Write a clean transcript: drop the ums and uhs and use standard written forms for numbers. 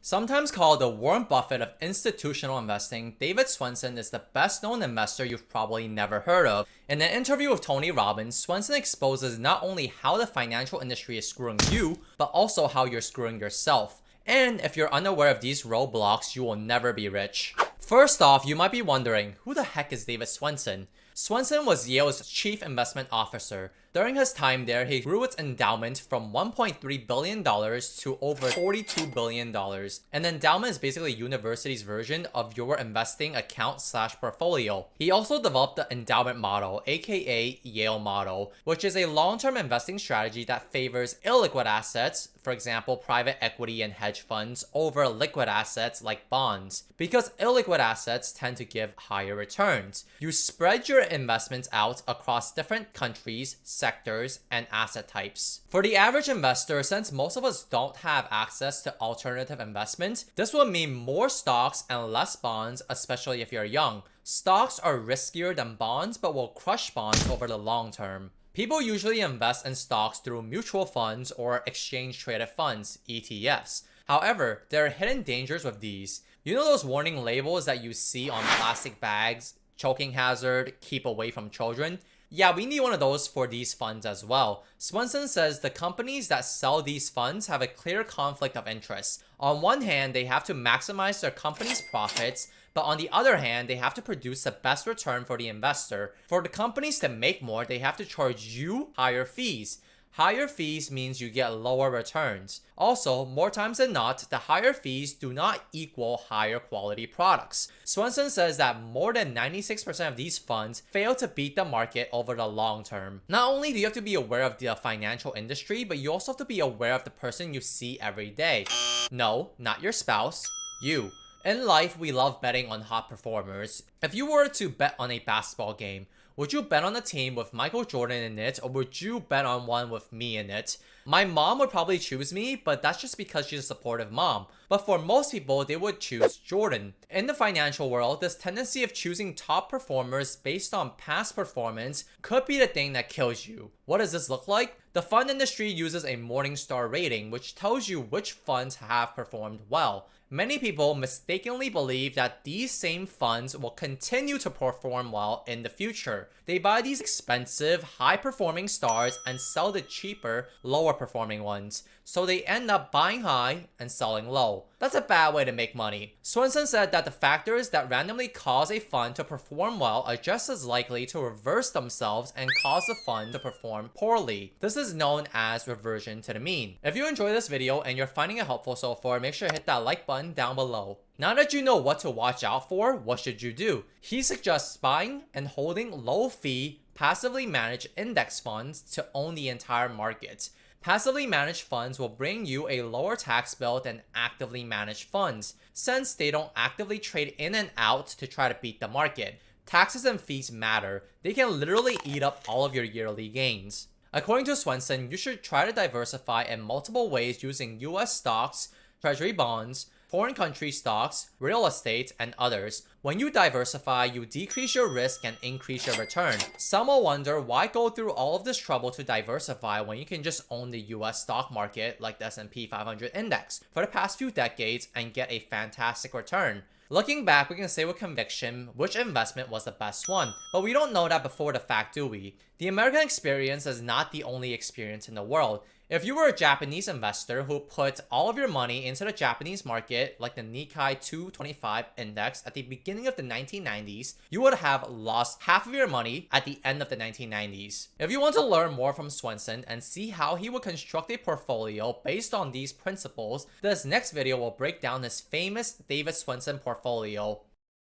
Sometimes called the Warren Buffett of institutional investing, David Swensen is the best known investor you've probably never heard of. In an interview with Tony Robbins, Swensen exposes not only how the financial industry is screwing you, but also how you're screwing yourself. And if you're unaware of these roadblocks, you will never be rich. First off, you might be wondering, who the heck is David Swensen? Swensen was Yale's chief investment officer. During his time there, he grew its endowment from $1.3 billion to over $42 billion. An endowment is basically a university's version of your investing account/portfolio. He also developed the endowment model, aka Yale model, which is a long-term investing strategy that favors illiquid assets, for example, private equity and hedge funds, over liquid assets like bonds, because illiquid assets tend to give higher returns. You spread your investments out across different countries, sectors, and asset types. For the average investor, since most of us don't have access to alternative investments, this will mean more stocks and less bonds, especially if you're young. Stocks are riskier than bonds, but will crush bonds over the long term. People usually invest in stocks through mutual funds or exchange-traded funds, ETFs. However, there are hidden dangers with these. You know those warning labels that you see on plastic bags? Choking hazard, keep away from children? Yeah, we need one of those for these funds as well. Swensen says the companies that sell these funds have a clear conflict of interest. On one hand, they have to maximize their company's profits, but on the other hand, they have to produce the best return for the investor. For the companies to make more, they have to charge you higher fees. Higher fees means you get lower returns. Also, more times than not, the higher fees do not equal higher quality products. Swensen says that more than 96% of these funds fail to beat the market over the long term. Not only do you have to be aware of the financial industry, but you also have to be aware of the person you see every day. No, not your spouse, you. In life, we love betting on hot performers. If you were to bet on a basketball game, would you bet on a team with Michael Jordan in it, or would you bet on one with me in it? My mom would probably choose me, but that's just because she's a supportive mom. But for most people, they would choose Jordan. In the financial world, this tendency of choosing top performers based on past performance could be the thing that kills you. What does this look like? The fund industry uses a Morningstar rating, which tells you which funds have performed well. Many people mistakenly believe that these same funds will continue to perform well in the future. They buy these expensive, high-performing stars and sell the cheaper, lower-performing ones. So they end up buying high and selling low. That's a bad way to make money. Swensen said that the factors that randomly cause a fund to perform well are just as likely to reverse themselves and cause the fund to perform poorly. This is known as reversion to the mean. If you enjoyed this video and you're finding it helpful so far, make sure to hit that like button down below. Now that you know what to watch out for, what should you do? He suggests buying and holding low-fee, passively managed index funds to own the entire market. Passively managed funds will bring you a lower tax bill than actively managed funds, since they don't actively trade in and out to try to beat the market. Taxes and fees matter. They can literally eat up all of your yearly gains. According to Swensen, you should try to diversify in multiple ways using US stocks, treasury bonds, foreign country stocks, real estate, and others. When you diversify, you decrease your risk and increase your return. Some will wonder why go through all of this trouble to diversify when you can just own the US stock market like the S&P 500 index for the past few decades and get a fantastic return. Looking back, we can say with conviction which investment was the best one, but we don't know that before the fact, do we? The American experience is not the only experience in the world. If you were a Japanese investor who put all of your money into the Japanese market, like the Nikkei 225 index at the beginning of the 1990s, you would have lost half of your money at the end of the 1990s. If you want to learn more from Swensen and see how he would construct a portfolio based on these principles, this next video will break down his famous David Swensen portfolio.